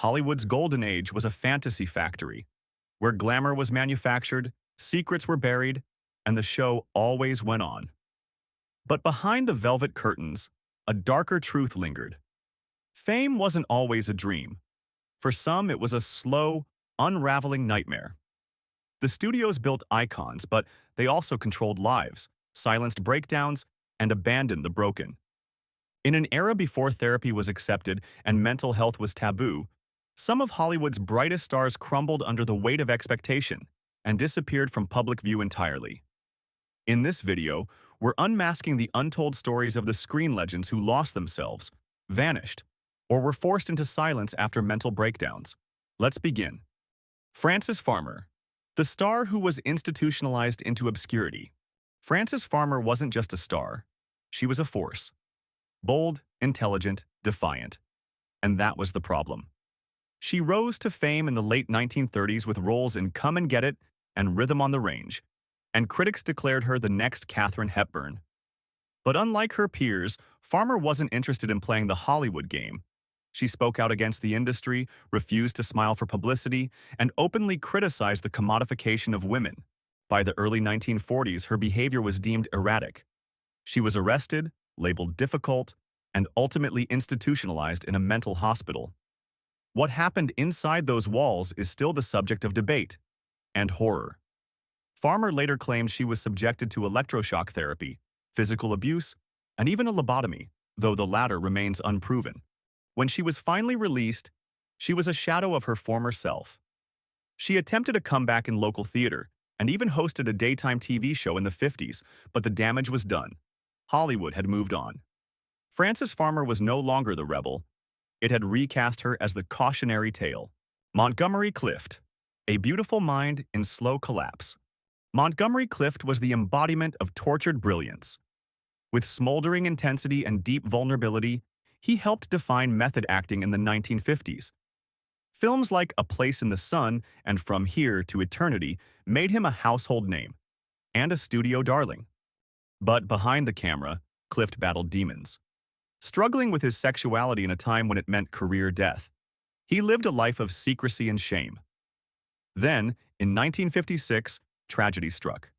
Hollywood's golden age was a fantasy factory, where glamour was manufactured, secrets were buried, and the show always went on. But behind the velvet curtains, a darker truth lingered. Fame wasn't always a dream. For some, it was a slow, unraveling nightmare. The studios built icons, but they also controlled lives, silenced breakdowns, and abandoned the broken. In an era before therapy was accepted and mental health was taboo, some of Hollywood's brightest stars crumbled under the weight of expectation and disappeared from public view entirely. In this video, we're unmasking the untold stories of the screen legends who lost themselves, vanished, or were forced into silence after mental breakdowns. Let's begin. Frances Farmer, the star who was institutionalized into obscurity. Frances Farmer wasn't just a star. She was a force. Bold, intelligent, defiant. And that was the problem. She rose to fame in the late 1930s with roles in Come and Get It and Rhythm on the Range, and critics declared her the next Katharine Hepburn. But unlike her peers, Farmer wasn't interested in playing the Hollywood game. She spoke out against the industry, refused to smile for publicity, and openly criticized the commodification of women. By the early 1940s, her behavior was deemed erratic. She was arrested, labeled difficult, and ultimately institutionalized in a mental hospital. What happened inside those walls is still the subject of debate and horror. Farmer later claimed she was subjected to electroshock therapy, physical abuse, and even a lobotomy, though the latter remains unproven. When she was finally released, she was a shadow of her former self. She attempted a comeback in local theater and even hosted a daytime TV show in the 50s, but the damage was done. Hollywood had moved on. Frances Farmer was no longer the rebel. It had recast her as the cautionary tale. Montgomery Clift, a beautiful mind in slow collapse. Montgomery Clift was the embodiment of tortured brilliance. With smoldering intensity and deep vulnerability, he helped define method acting in the 1950s. Films like A Place in the Sun and From Here to Eternity made him a household name and a studio darling. But behind the camera, Clift battled demons. Struggling with his sexuality in a time when it meant career death, he lived a life of secrecy and shame. Then, in 1956, tragedy struck.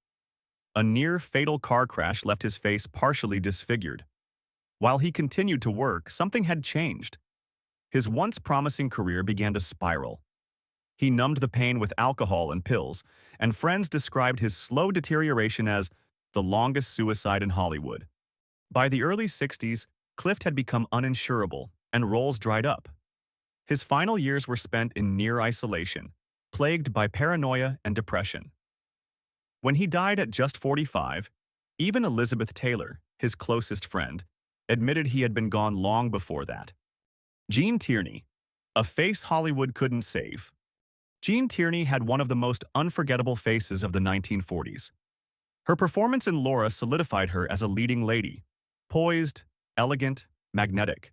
A near-fatal car crash left his face partially disfigured. While he continued to work, something had changed. His once promising career began to spiral. He numbed the pain with alcohol and pills, and friends described his slow deterioration as the longest suicide in Hollywood. By the early 60s, Clift had become uninsurable, and roles dried up. His final years were spent in near isolation, plagued by paranoia and depression. When he died at just 45, even Elizabeth Taylor, his closest friend, admitted he had been gone long before that. Gene Tierney, a face Hollywood couldn't save. Gene Tierney had one of the most unforgettable faces of the 1940s. Her performance in Laura solidified her as a leading lady, poised, elegant, magnetic.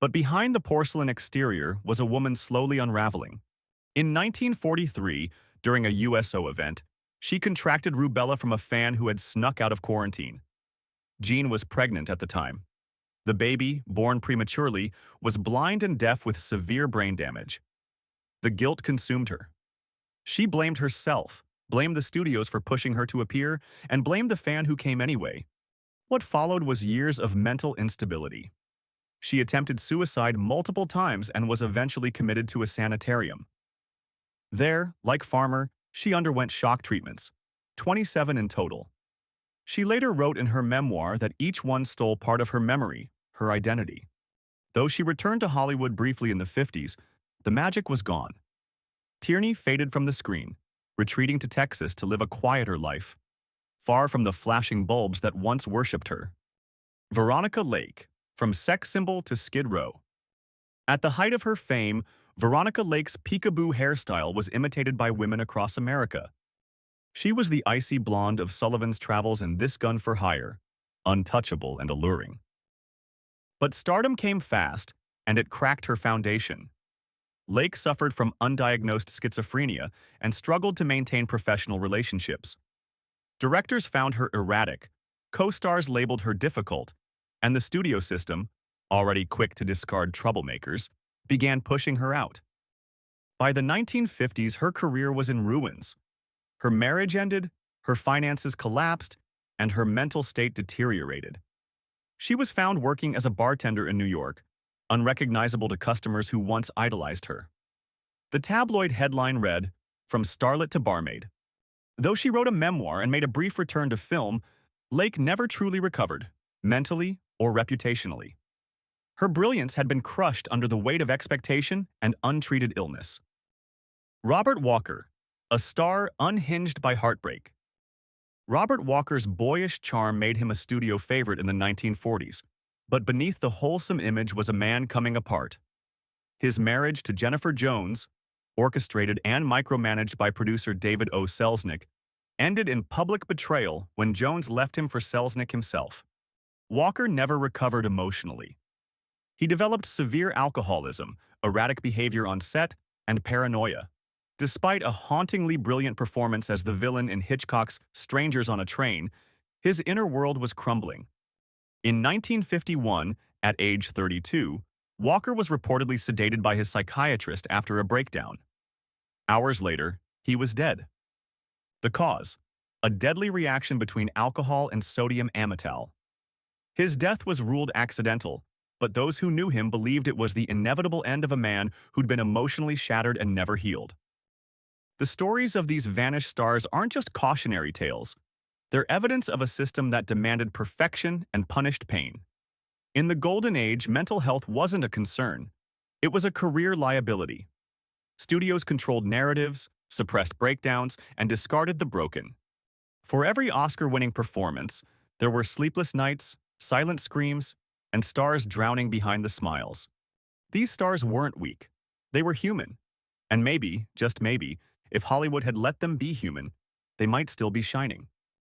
But behind the porcelain exterior was a woman slowly unraveling. In 1943, during a USO event, she contracted rubella from a fan who had snuck out of quarantine. Jean was pregnant at the time. The baby, born prematurely, was blind and deaf with severe brain damage. The guilt consumed her. She blamed herself, blamed the studios for pushing her to appear, and blamed the fan who came anyway. What followed was years of mental instability. She attempted suicide multiple times and was eventually committed to a sanitarium. There, like Farmer, she underwent shock treatments, 27 in total. She later wrote in her memoir that each one stole part of her memory, her identity. Though she returned to Hollywood briefly in the 50s, the magic was gone. Tierney faded from the screen, retreating to Texas to live a quieter life, far from the flashing bulbs that once worshipped her. Veronica Lake, from sex symbol to Skid Row. At the height of her fame, Veronica Lake's peekaboo hairstyle was imitated by women across America. She was the icy blonde of Sullivan's Travels and This Gun for Hire, untouchable and alluring. But stardom came fast, and it cracked her foundation. Lake suffered from undiagnosed schizophrenia and struggled to maintain professional relationships. Directors found her erratic, co-stars labeled her difficult, and the studio system, already quick to discard troublemakers, began pushing her out. By the 1950s, her career was in ruins. Her marriage ended, her finances collapsed, and her mental state deteriorated. She was found working as a bartender in New York, unrecognizable to customers who once idolized her. The tabloid headline read, "From Starlet to Barmaid." Though she wrote a memoir and made a brief return to film, Lake never truly recovered, mentally or reputationally. Her brilliance had been crushed under the weight of expectation and untreated illness. Robert Walker, a star unhinged by heartbreak. Robert Walker's boyish charm made him a studio favorite in the 1940s, but beneath the wholesome image was a man coming apart. His marriage to Jennifer Jones, orchestrated and micromanaged by producer David O. Selznick, ended in public betrayal when Jones left him for Selznick himself. Walker never recovered emotionally. He developed severe alcoholism, erratic behavior on set, and paranoia. Despite a hauntingly brilliant performance as the villain in Hitchcock's Strangers on a Train, his inner world was crumbling. In 1951, at age 32, Walker was reportedly sedated by his psychiatrist after a breakdown. Hours later, he was dead. The cause: a deadly reaction between alcohol and sodium amytal. His death was ruled accidental, but those who knew him believed it was the inevitable end of a man who'd been emotionally shattered and never healed. The stories of these vanished stars aren't just cautionary tales. They're evidence of a system that demanded perfection and punished pain. In the golden age, mental health wasn't a concern. It was a career liability. Studios controlled narratives, suppressed breakdowns, and discarded the broken. For every Oscar-winning performance, there were sleepless nights, silent screams, and stars drowning behind the smiles. These stars weren't weak. They were human. And maybe, just maybe, if Hollywood had let them be human, they might still be shining.